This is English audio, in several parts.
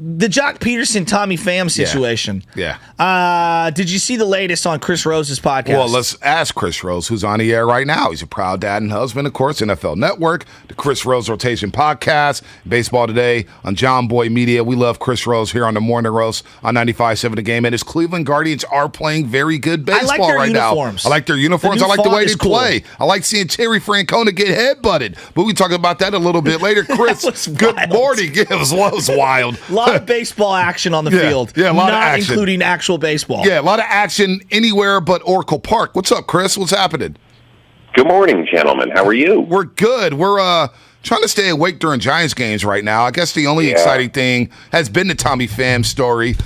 the Jock Peterson, Tommy Pham situation. Yeah. Did you see the latest on Chris Rose's podcast? Well, let's ask Chris Rose, who's on the air right now. He's a proud dad and husband, of course, NFL Network, the Chris Rose Rotation Podcast, Baseball Today on Jomboy Media. We love Chris Rose here on the Morning Roast on 95.7 The Game. And his Cleveland Guardians are playing very good baseball right uniforms. now. I like their uniforms. The I like the way they cool. play. I like seeing Terry Francona get headbutted. But we talk about that a little bit later. Chris, good morning. Yeah, it was wild. A lot of baseball action on the field. Yeah, a lot of not action. including actual baseball. Yeah, a lot of action anywhere but Oracle Park. What's up, Chris? What's happening? Good morning, gentlemen. How are you? We're good. We're trying to stay awake during Giants games right now. I guess the only exciting thing has been the Tommy Pham story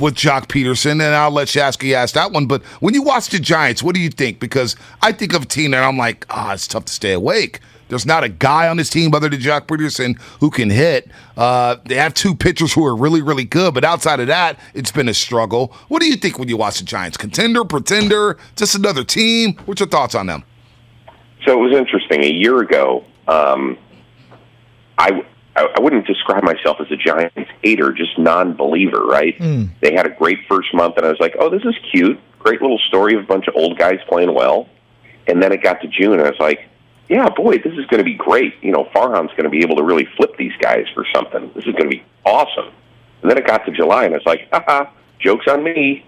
with Jock Peterson, and I'll let Shasky ask that one. But when you watch the Giants, what do you think? Because I think of a team that I'm like, it's tough to stay awake. There's not a guy on this team other than Jock Peterson who can hit. They have two pitchers who are really, really good, but outside of that, it's been a struggle. What do you think when you watch the Giants? Contender, pretender, just another team? What's your thoughts on them? So it was interesting. A year ago, I wouldn't describe myself as a Giants hater, just non-believer, right? They had a great first month, and I was like, oh, this is cute. Great little story of a bunch of old guys playing well. And then it got to June, and I was like, yeah, boy, this is going to be great. You know, Farhan's going to be able to really flip these guys for something. This is going to be awesome. And then it got to July, and I was like, joke's on me.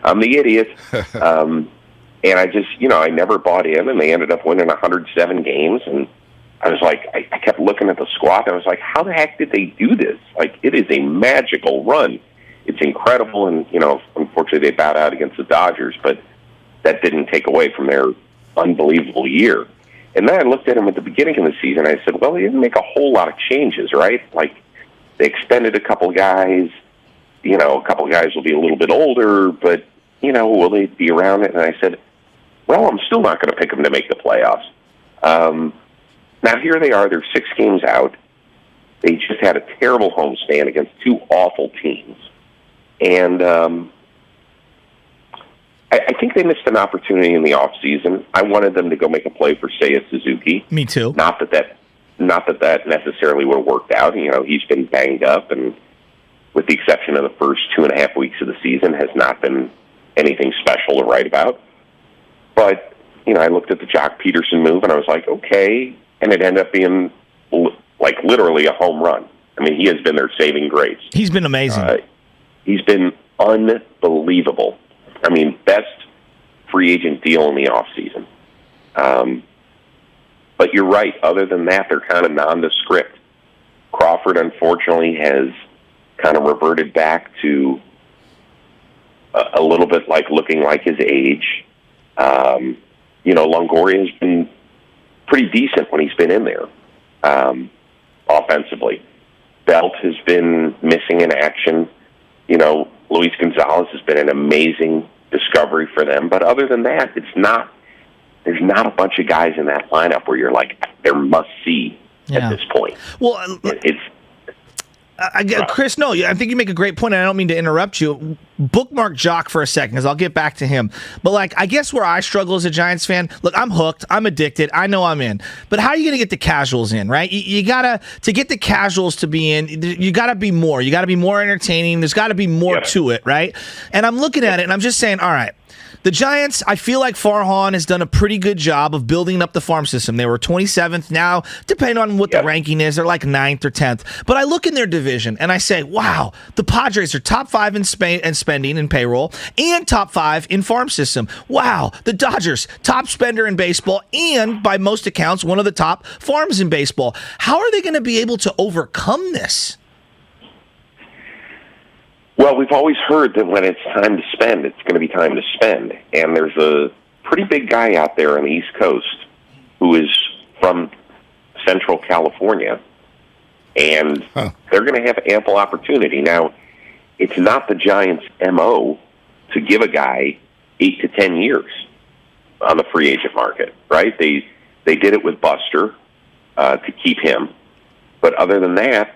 I'm the idiot. And I just, I never bought in, and they ended up winning 107 games. And I was like, I kept looking at the squad, and I was like, how the heck did they do this? Like, it is a magical run. It's incredible, and, unfortunately they bowed out against the Dodgers, but that didn't take away from their unbelievable year. And then I looked at him at the beginning of the season, and I said, well, he didn't make a whole lot of changes, right? Like, they extended a couple guys. A couple guys will be a little bit older, but, will they be around it? And I said, well, I'm still not going to pick them to make the playoffs. Now, here they are. They're 6 games out. They just had a terrible homestand against 2 awful teams. And I think they missed an opportunity in the offseason. I wanted them to go make a play for Seiya Suzuki. Me too. Not that necessarily would have worked out. He's been banged up, and with the exception of the first 2.5 weeks of the season, has not been anything special to write about. But, I looked at the Jock Peterson move, and I was like, okay. And it ended up being, like, literally a home run. I mean, he has been their saving grace. He's been amazing. He's been unbelievable. I mean, best free agent deal in the offseason. But you're right. Other than that, they're kind of nondescript. Crawford, unfortunately, has kind of reverted back to a little bit like looking like his age. Longoria has been pretty decent when he's been in there offensively. Belt has been missing in action. Luis Gonzalez has been an amazing discovery for them. But other than that, there's not a bunch of guys in that lineup where you're like, they're must-see at this point. Well, Chris, no, I think you make a great point, and I don't mean to interrupt you. Bookmark Jock for a second, because I'll get back to him. But, I guess where I struggle as a Giants fan, look, I'm hooked. I'm addicted. I know I'm in. But how are you going to get the casuals in, right? You got to get the casuals to be in, you got to be more. You got to be more entertaining. There's got to be more to it, right? And I'm looking at it, and I'm just saying, all right, the Giants, I feel like Farhan has done a pretty good job of building up the farm system. They were 27th now, depending on what the ranking is, they're like 9th or 10th. But I look in their division and I say, wow, the Padres are top 5 in spending and payroll and top 5 in farm system. Wow, the Dodgers, top spender in baseball and by most accounts, one of the top farms in baseball. How are they going to be able to overcome this? Well, we've always heard that when it's time to spend, it's going to be time to spend. And there's a pretty big guy out there on the East Coast who is from Central California, and they're going to have ample opportunity. Now, it's not the Giants' MO to give a guy 8 to 10 years on the free agent market, right? They did it with Buster to keep him. But other than that,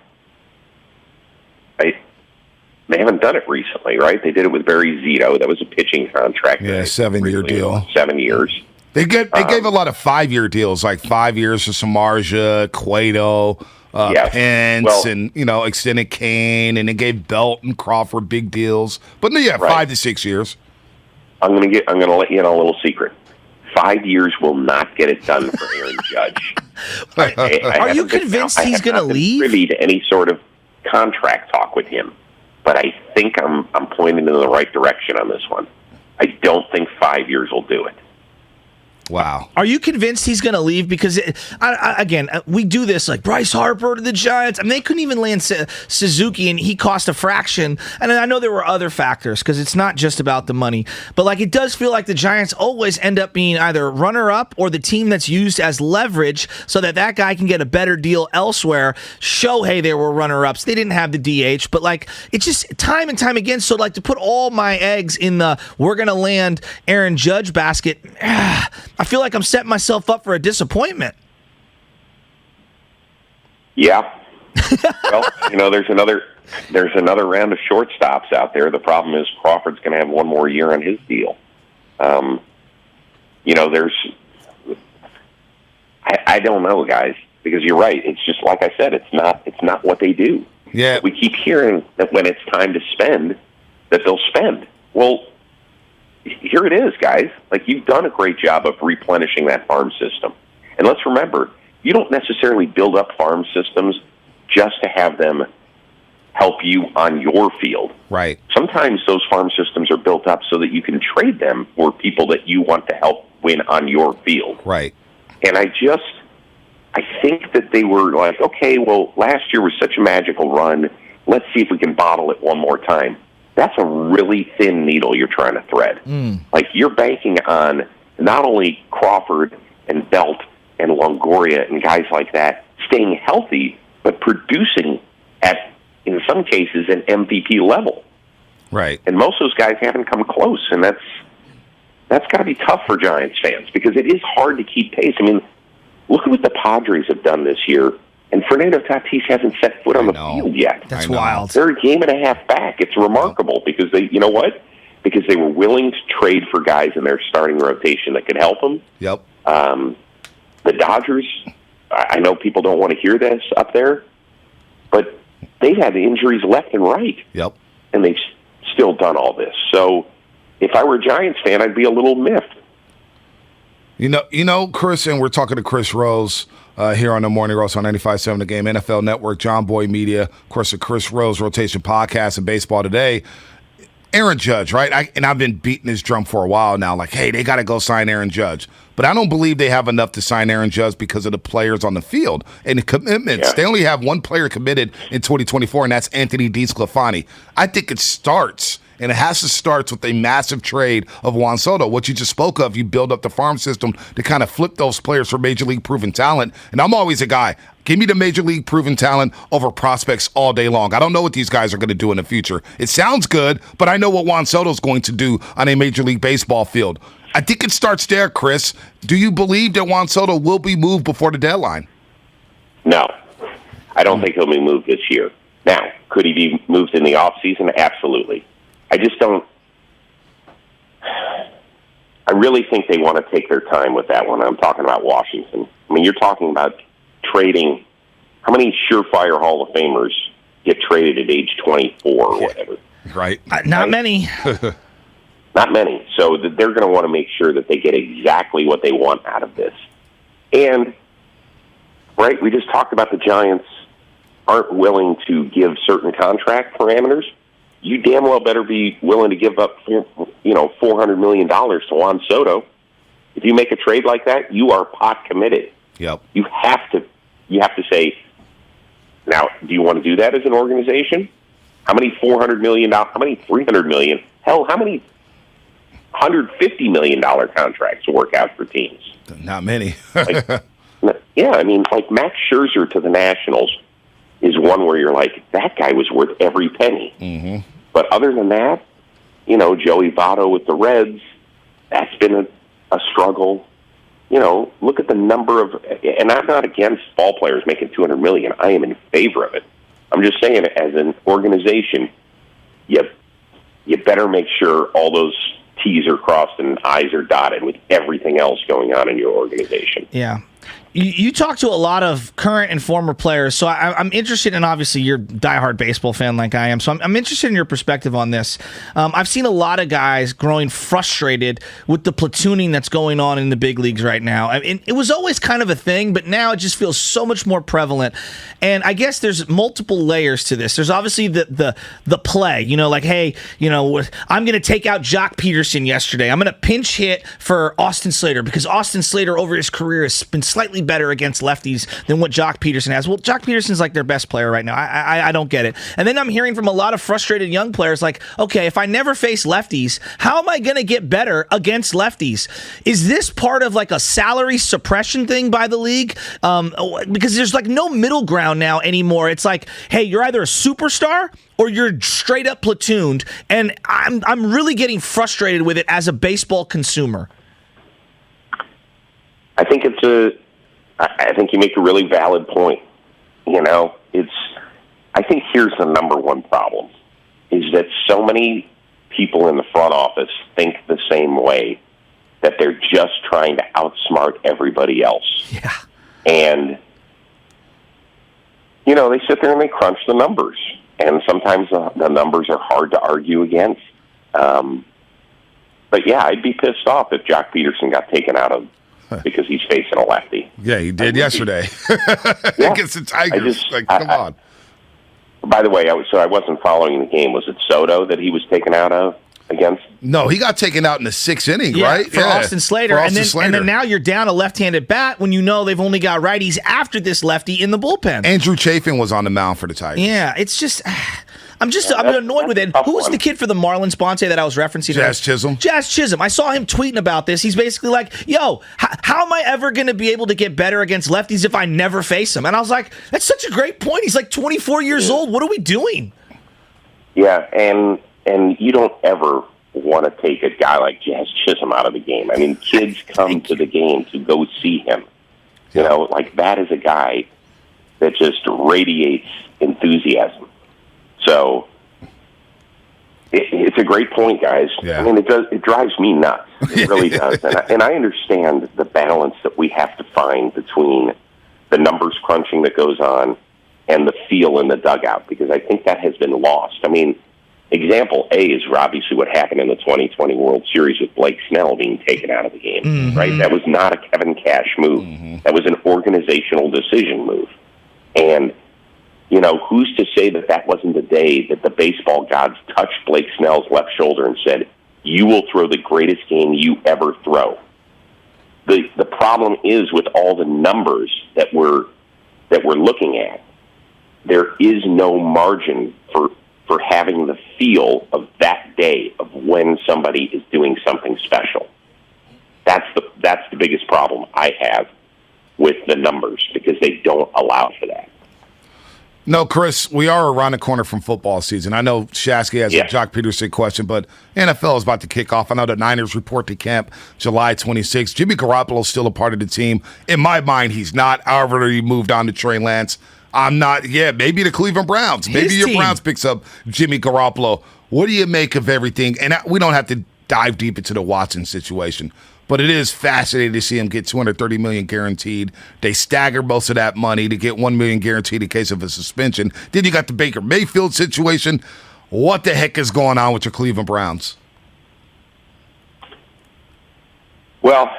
they haven't done it recently, right? They did it with Barry Zito. That was a pitching contract. Yeah, 7-year deal. 7 years. They gave a lot of 5-year deals, like 5 years for Samardzija, Cueto, Pence, and extended Kane, and they gave Belt and Crawford big deals. But no, 5 to 6 years. I'm gonna let you in on a little secret. 5 years will not get it done for Aaron Judge. Are you convinced he's going to leave? Privy to any sort of contract talk with him, but I think I'm pointing in the right direction on this one. I don't think 5 years will do it. Wow. Are you convinced he's going to leave? Because, again, we do this like Bryce Harper to the Giants. I mean, they couldn't even land Suzuki, and he cost a fraction. And I know there were other factors because it's not just about the money. But, like, it does feel like the Giants always end up being either runner-up or the team that's used as leverage so that guy can get a better deal elsewhere. Shohei, they were runner-ups. They didn't have the DH. But, like, it's just time and time again. So, like, to put all my eggs in the we're going to land Aaron Judge basket, I feel like I'm setting myself up for a disappointment. Yeah. Well, there's another round of shortstops out there. The problem is Crawford's going to have one more year on his deal. I don't know, guys, because you're right. It's just like I said. It's not what they do. Yeah. We keep hearing that when it's time to spend, that they'll spend. Well, here it is, guys. Like, you've done a great job of replenishing that farm system. And let's remember, you don't necessarily build up farm systems just to have them help you on your field. Right. Sometimes those farm systems are built up so that you can trade them for people that you want to help win on your field. Right. And I think that they were like, okay, well, last year was such a magical run. Let's see if we can bottle it one more time. That's a really thin needle you're trying to thread. Like, you're banking on not only Crawford and Belt and Longoria and guys like that staying healthy, but producing at, in some cases, an MVP level. Right. And most of those guys haven't come close, and that's got to be tough for Giants fans because it is hard to keep pace. I mean, look at what the Padres have done this year. And Fernando Tatis hasn't set foot on the field yet. That's wild. They're a game and a half back. It's remarkable because they, you know what? Because they were willing to trade for guys in their starting rotation that could help them. Yep. The Dodgers, I know people don't want to hear this up there, but they've had injuries left and right. Yep. And they've still done all this. So if I were a Giants fan, I'd be a little miffed. Chris, and we're talking to Chris Rose here on the Morning Roast on 95.7 The Game, NFL Network, Jomboy Media, of course, the Chris Rose Rotation Podcast and Baseball Today. Aaron Judge, right? I've been beating this drum for a while now, like, hey, they got to go sign Aaron Judge. But I don't believe they have enough to sign Aaron Judge because of the players on the field and the commitments. Yeah. They only have one player committed in 2024, and that's Anthony DeSclafani. I think it starts, and it has to start with a massive trade of Juan Soto. What you just spoke of, you build up the farm system to kind of flip those players for Major League proven talent. And I'm always a guy, give me the Major League proven talent over prospects all day long. I don't know what these guys are going to do in the future. It sounds good, but I know what Juan Soto's going to do on a Major League Baseball field. I think it starts there, Chris. Do you believe that Juan Soto will be moved before the deadline? No. I don't think he'll be moved this year. Now, could he be moved in the offseason? Absolutely. I just don't. I really think they want to take their time with that one. I'm talking about Washington. I mean, you're talking about trading. How many surefire Hall of Famers get traded at age 24 or whatever? Right. Not many. Not many. So they're going to want to make sure that they get exactly what they want out of this. And, right, we just talked about the Giants aren't willing to give certain contract parameters. You damn well better be willing to give up, $400 million to Juan Soto. If you make a trade like that, you are pot committed. Yep. You have to say, now, do you want to do that as an organization? How many $400 million? How many $300 million? Hell, how many $150 million contracts work out for teams? Not many. Yeah, I mean, like Max Scherzer to the Nationals is one where you're like, that guy was worth every penny. Mm-hmm. But other than that, Joey Votto with the Reds, that's been a struggle. Look at the number of, and I'm not against ball players making $200 million. I am in favor of it. I'm just saying, as an organization, you better make sure all those T's are crossed and I's are dotted with everything else going on in your organization. Yeah. You talk to a lot of current and former players, so I'm interested in, obviously, you're a diehard baseball fan like I am, so I'm interested in your perspective on this. I've seen a lot of guys growing frustrated with the platooning that's going on in the big leagues right now. I mean, it was always kind of a thing, but now it just feels so much more prevalent. And I guess there's multiple layers to this. There's obviously the play, like, hey, I'm going to take out Jock Peterson yesterday. I'm going to pinch hit for Austin Slater because Austin Slater over his career has been slightly better against lefties than what Jock Peterson has. Well, Jock Peterson's like their best player right now. I don't get it. And then I'm hearing from a lot of frustrated young players like, okay, if I never face lefties, how am I going to get better against lefties? Is this part of like a salary suppression thing by the league? Because there's like no middle ground now anymore. It's like, hey, you're either a superstar or you're straight up platooned. And I'm really getting frustrated with it as a baseball consumer. I think I think you make a really valid point. I think here's the number one problem, is that so many people in the front office think the same way, that they're just trying to outsmart everybody else. Yeah. And, they sit there and they crunch the numbers. And sometimes the numbers are hard to argue against. But yeah, I'd be pissed off if Jock Peterson got taken out of because he's facing a lefty. Yeah, he did yesterday. Yeah. Against the Tigers. Come on. By the way, I wasn't following the game. Was it Soto that he was taken out of against? No, he got taken out in the 6th inning, yeah, right? For Austin Slater. For Austin Slater. And then now you're down a left-handed bat when they've only got righties after this lefty in the bullpen. Andrew Chafin was on the mound for the Tigers. Yeah, it's just... I'm annoyed with it. Who was the kid for the Marlins, Bonte, that I was referencing? Jazz Chisholm. Jazz Chisholm. I saw him tweeting about this. He's basically like, yo, how am I ever going to be able to get better against lefties if I never face them? And I was like, that's such a great point. He's like 24 years old. What are we doing? Yeah, and you don't ever want to take a guy like Jazz Chisholm out of the game. I mean, kids come to the game to go see him. That is a guy that just radiates enthusiasm. So it's a great point, guys. Yeah. I mean, it drives me nuts. It really does. And I understand the balance that we have to find between the numbers crunching that goes on and the feel in the dugout, because I think that has been lost. I mean, example A is obviously what happened in the 2020 World Series with Blake Snell being taken out of the game, right? That was not a Kevin Cash move. That was an organizational decision move. And who's to say that wasn't the day that the baseball gods touched Blake Snell's left shoulder and said, you will throw the greatest game you ever throw? The problem is, with all the numbers that we're looking at, there is no margin for having the feel of that day of when somebody is doing something special. That's the biggest problem I have with the numbers, because they don't allow for that. No, Chris, we are around the corner from football season. I know Shasky has a Jock Peterson question, but NFL is about to kick off. I know the Niners report to camp July 26th. Jimmy Garoppolo is still a part of the team. In my mind, he's not. However, he moved on to Trey Lance. I'm not. Yeah, maybe the Cleveland Browns. Maybe your Browns picks up Jimmy Garoppolo. What do you make of everything? And we don't have to dive deep into the Watson situation, but it is fascinating to see him get $230 million guaranteed. They stagger most of that money to get $1 million guaranteed in case of a suspension. Then you got the Baker Mayfield situation. What the heck is going on with your Cleveland Browns? Well,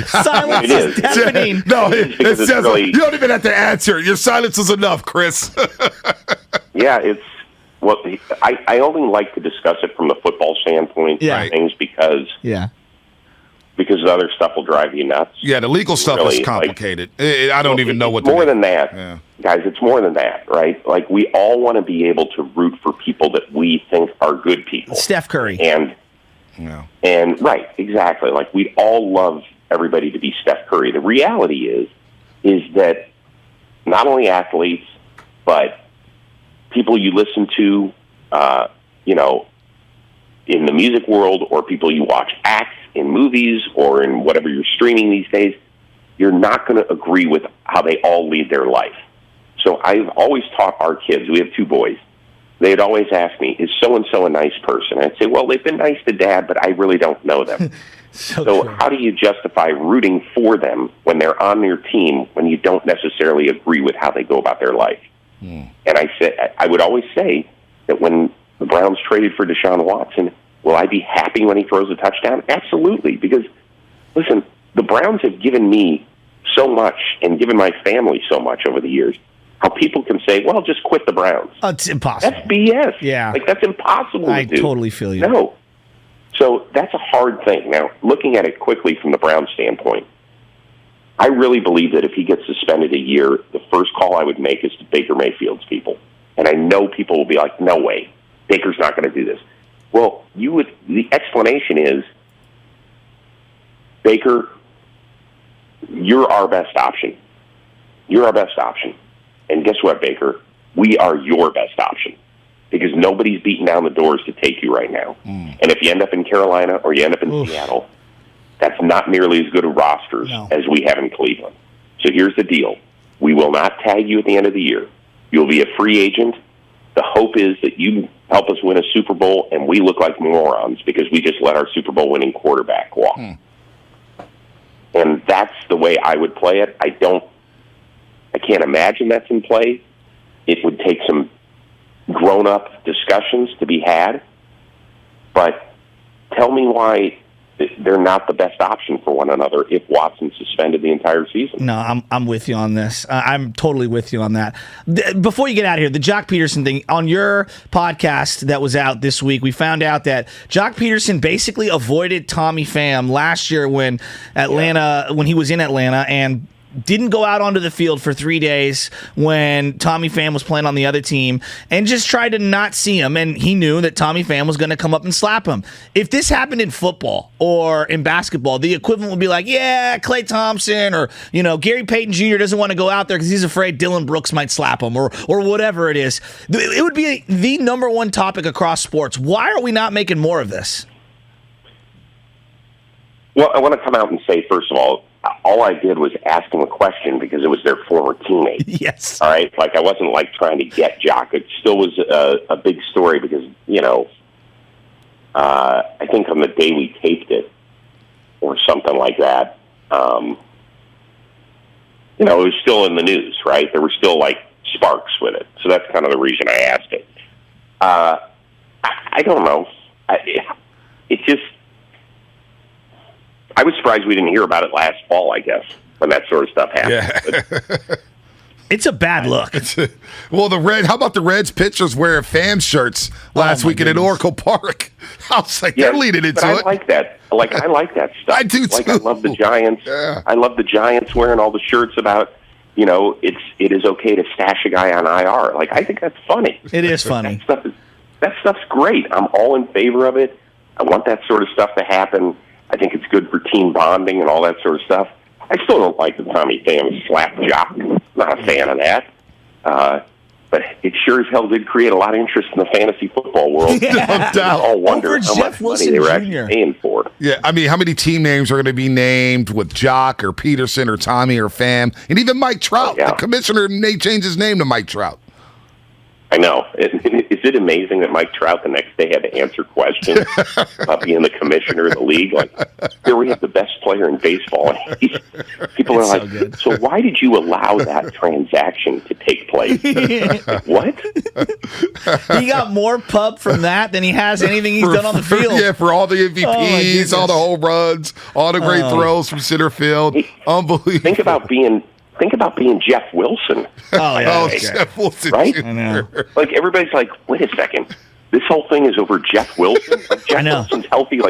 silence is deafening. No, it's really, you don't even have to answer. Your silence is enough, Chris. Yeah, it's. Well, I only like to discuss it from the football standpoint of things because the other stuff will drive you nuts. Yeah, the legal stuff is complicated. I don't even know what to more do. than that, yeah. Guys. It's more than that, right? Like, we all want to be able to root for people that we think are good people. Steph Curry. And right, exactly. Like, we'd all love everybody to be Steph Curry. The reality is that not only athletes, but people you listen to, in the music world, or people you watch acts in movies or in whatever you're streaming these days, you're not going to agree with how they all lead their life. So I've always taught our kids, we have two boys, they'd always ask me, is so-and-so a nice person? I'd say, well, they've been nice to Dad, but I really don't know them. So how do you justify rooting for them when they're on your team when you don't necessarily agree with how they go about their life? And I would always say that when the Browns traded for Deshaun Watson, will I be happy when he throws a touchdown? Absolutely, because, listen, the Browns have given me so much and given my family so much over the years. How people can say, well, just quit the Browns. Oh, it's impossible. That's BS. Yeah. Like, that's impossible to do. I totally feel you. No. So that's a hard thing. Now, looking at it quickly from the Browns standpoint, I really believe that if he gets suspended a year, the first call I would make is to Baker Mayfield's people. And I know people will be like, no way, Baker's not going to do this. Well, the explanation is, Baker, you're our best option. You're our best option. And guess what, Baker? We are your best option. Because nobody's beating down the doors to take you right now. And if you end up in Carolina or you end up in Seattle, that's not nearly as good of rosters as we have in Cleveland. So here's the deal. We will not tag you at the end of the year. You'll be a free agent. The hope is that you help us win a Super Bowl, and we look like morons because we just let our Super Bowl winning quarterback walk. And that's the way I would play it. I can't imagine that's in play. It would take some grown-up discussions to be had, but tell me why they're not the best option for one another if Watson suspended the entire season. No, I'm with you on this. I'm totally with you on that. Before you get out of here, the Jock Peterson thing, on your podcast that was out this week, we found out that Jock Peterson basically avoided Tommy Pham last year when he was in Atlanta, and didn't go out onto the field for 3 days when Tommy Pham was playing on the other team, and just tried to not see him, and he knew that Tommy Pham was going to come up and slap him. If this happened in football or in basketball, the equivalent would be like, yeah, Klay Thompson or, Gary Payton Jr. doesn't want to go out there because he's afraid Dylan Brooks might slap him or whatever it is. It would be the number one topic across sports. Why are we not making more of this? Well, I want to come out and say, first of all I did was ask him a question because it was their former teammate. Yes. All right? Like, I wasn't, trying to get Jock. It still was a big story because, I think on the day we taped it or something like that, it was still in the news, right? There were still, sparks with it. So that's kind of the reason I asked it. I don't know. I was surprised we didn't hear about it last fall, I guess, when that sort of stuff happened. Yeah. It's a bad look. Well, how about the Reds pitchers wearing Pham shirts last weekend at Oracle Park? I was like, they're leading into it. I like that. I like that stuff. I do, too. I love the Giants. Yeah. I love the Giants wearing all the shirts about, it is okay to stash a guy on IR. I think that's funny. It is funny. That stuff's great. I'm all in favor of it. I want that sort of stuff to happen. I think it's good for team bonding and all that sort of stuff. I still don't like the Tommy Pham slap Jock. Not a fan of that. But it sure as hell did create a lot of interest in the fantasy football world. Yeah. No doubt. All wonder Over how Jeff much money Wilson they were Jr. actually paying for. Yeah, I mean, how many team names are going to be named with Jock or Peterson or Tommy or Pham? And even Mike Trout. The commissioner may change his name to Mike Trout. I know. Is it amazing that Mike Trout the next day had to answer questions about being the commissioner of the league? Here we have the best player in baseball. People are like, so why did you allow that transaction to take place? What? He got more pub from that than he has anything he's done on the field. Yeah, for all the MVPs, all the home runs, all the great throws from center field. Unbelievable. Think about being Jeff Wilson. Oh, yeah. Jeff Wilson. Right? I know. Everybody's like, wait a second. This whole thing is over Jeff Wilson? Jeff Wilson's healthy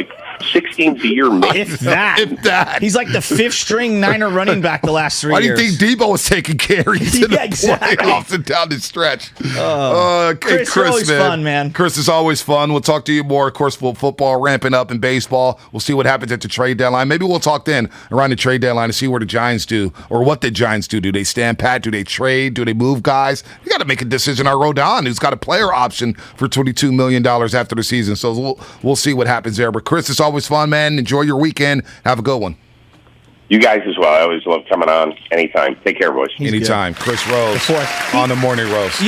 6 games a year. If that. He's like the fifth-string Niner running back the last 3 years. Why do you think Debo was taking carries in the playoffs and down the stretch? Chris, you're always fun, man. Chris is always fun. We'll talk to you more. Of course, football ramping up in baseball. We'll see what happens at the trade deadline. Maybe we'll talk then around the trade deadline to see where the Giants do or what the Giants do. Do they stand pat? Do they trade? Do they move guys? You got to make a decision on Rodon, who's got a player option for $22 million after the season. So we'll see what happens there. But Chris, it's always fun, man. Enjoy your weekend. Have a good one. You guys as well. I always love coming on anytime. Take care, boys. Anytime. Chris Rose on the Morning Roast.